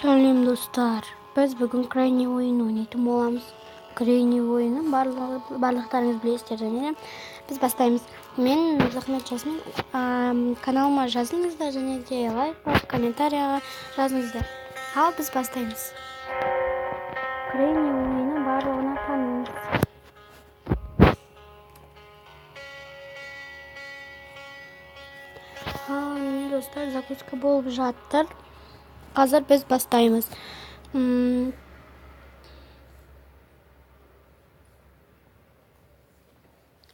Сәлем достар. Біз бүгін крайний ойын ойнайтын боламыз. Крайний ойынын барлықтарыңыз білесіздер, және біз бастаймыз. Мен Мырзахмет Жасмин. Каналыма жазыңыздар, және де лайк, комментарияға жазыңыздар. Ал біз бастаймыз. Крайний ойынын барлығына таныңыз. Міне достар, запуска болып жатыр. Қазір біз бастаймыз.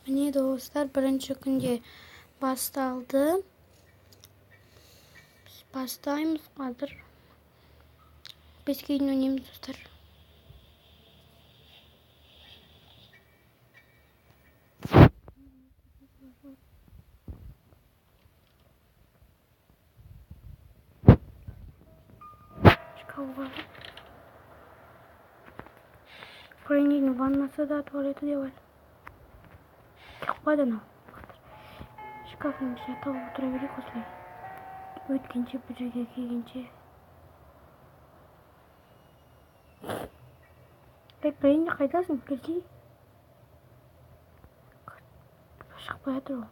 Міне достар, бірінші күнде басталды. Біз бастаймыз қазір. Біз кейін ойнаймыз достар. Крайнийдің ваннасы да, туалеті де бар. Шықпады анау. Шкафның ішіне тауып отыра берейік осылай. Өткенше бір жерге келгенше. Крайний қайдасың? Келсей. Шықпай жатыр ол.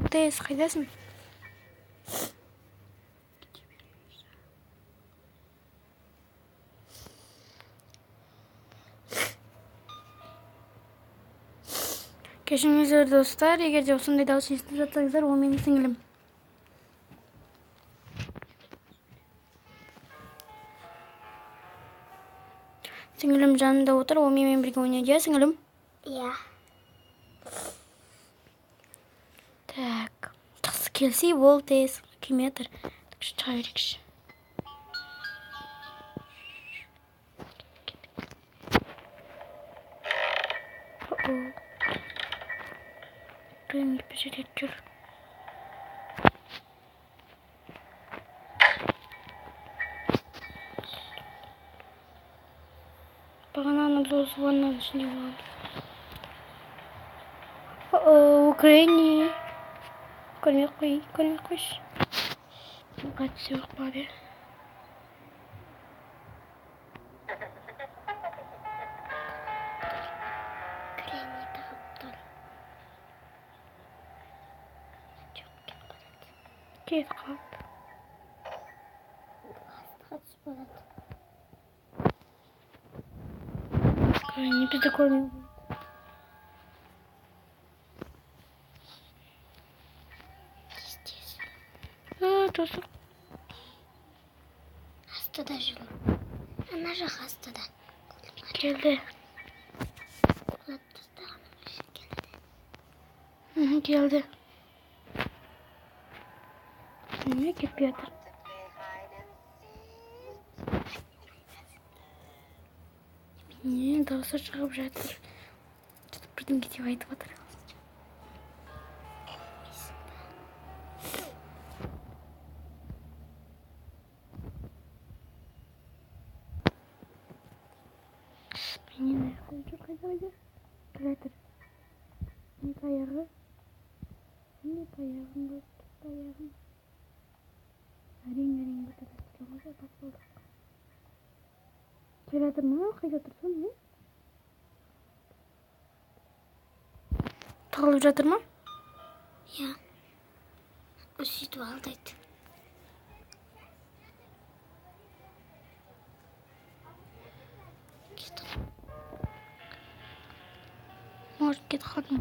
Тез, қайдасың? Кешіріңіздер достар, егер де осындай дауыс естіп жатсаңыздар, ол менің сіңілім. Сіңілім жанында отыр, ол менімен бірге ойнайды, сіңілім? Иә. Так, жақсы келсе бол тез, кеметр. Шыға берекші. Крайний пешелет жүр. Бағананы дос ваннаның ішінде болады. Крайний. Көрмей қойшы. Қатысы жоқ ба бе? Крайний тағып тұр. Кет қалды. Астыға түсіп болады. Крайний бізді көрмей. Достар. Астыда жүр. Ана жақ астыда. Келді. Құлап тастағаным келді. Келді. Не кетпей жатыр? Не, дауысы шығып жатыр. Бірдеңе деп айтып отыр. Қайда? Тұратыр. Не таяғы? Не таяғың бар? Таяғың. Әрең бұтады. Келмаса бас болдық. Келатыр ма? Қайда тұрсын, не? Тағылып жатыр ма? Иә. Сөйтіп алдайды. Может, кет қалдым.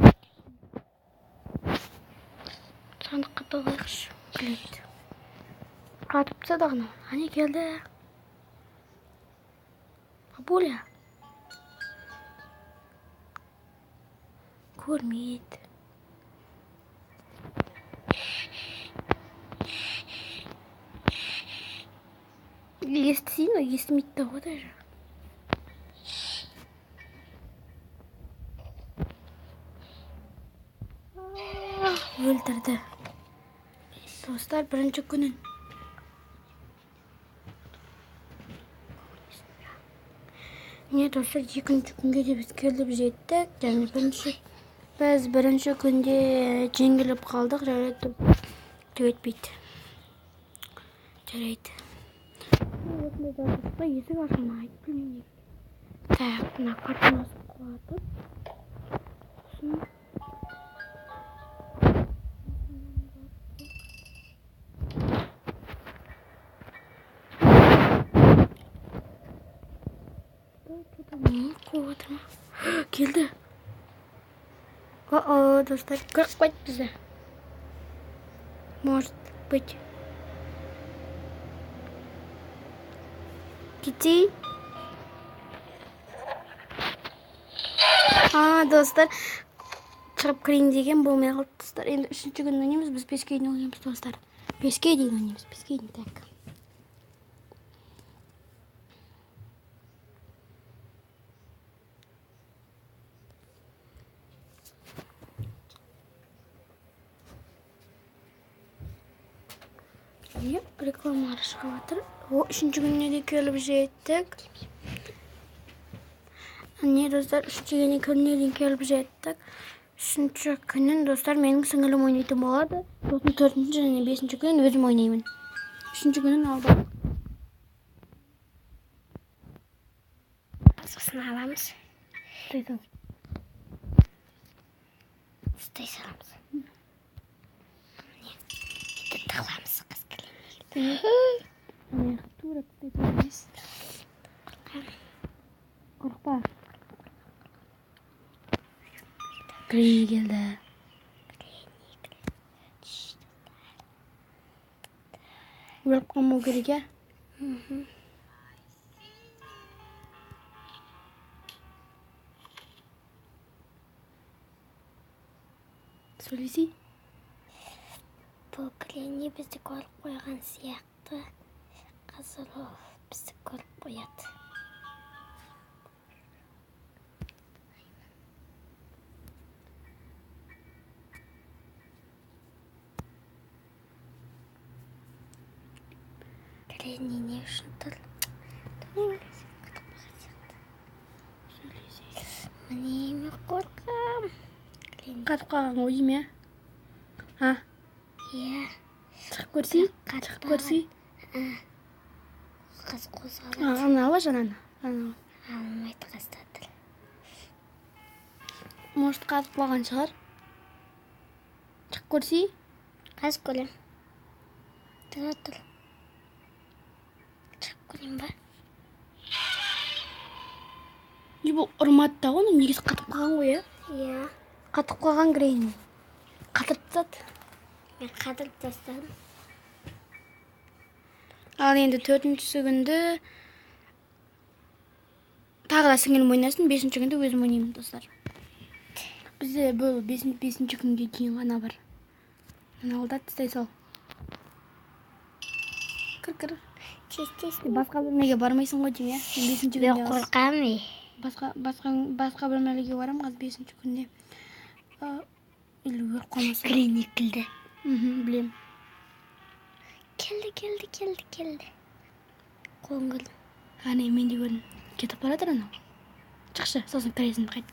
Сандыққа тоғайықшы. Келеді. Қатып тастады ғана. Ане келді. Бабуля. Көрмейді. Естісейін, но естімейді да ғой даже. Өлтірді. Достар, бірінші күнін. Не достар, екінші күнге де біз келіп жеттік. Және біз бірінші күнде жеңіліп қалдық. Жарайды, төбетпейді. Жарайды. Есік ашылмайды, білмеймін. Так, мына картинасын құлатып. Келді. О, достар, кіріп қойды бізді. Может быть. Кетейін. Достар, шығып кірейін деген болмай қалды, достар. Енді үшінші күн ойнаймыз, біз 5-ке дейін ойнаймыз, достар. 5-ке дейін ойнаймыз, 5-ке дейін, так. Рекламалар шығып жатыр. Үшінші күніне де келіп жеттік. Не, достар, үшінші күніне дейін келіп жеттік. Үшінші күнін, достар, менің сіңілім ойнайтын болады. Сосын 4-ші және 5-ші күнін өзім ойнаймын. Үшінші күнін алдым. Сосын аламыз. Стай саламыз. Еді тағыламыз қыз кілемейді. Тура стай саламыз. Қорқпа. Крейни келді. Өліп қалмау керек, я? Сөйлесей? Бұл Крейни бізді көріп қойған сияқты. Қазір ол бізді көріп қояды. Крейни не үшін тұр? Міне мен қорқам. Қатып қалған ғой дейм, я? Иә. Шығып көрсей? Шығып көрсей? Қыз қозғалады. Ана ала жананы. Алмайды қыздатыр. Может, қатып қалған шығар? Шығып көрсей? Қыз көрем. Тұр. Шығып көрем ба? Бұл ұрмады да оның негізі қатып қалған ғой, я? Иә. Қатып қалған Крейни. Қатырып тастады. Мен қатырып тастадым. Ал енді 4-ші күнді тағы да сіңілім ойнасын, 5-ші күнді өзім ойнаймын, достар. Бізде бұл 5-ші күнге дейін ғана бар. Мына алда тістай сал. Кір. Басқа бөлмеге бармайсың ғой дейм, я? 5-ші күнде. Мен қорқам, Басқа бөлмелерге барам, қаз 5-ші күнде. Или өліп қалмаса. Крейни келді. Білем. Келді. Қолын көрдім. Мен де көрдім. Кетіп баратыр анау. Шықшы, сосын кіресің қайт.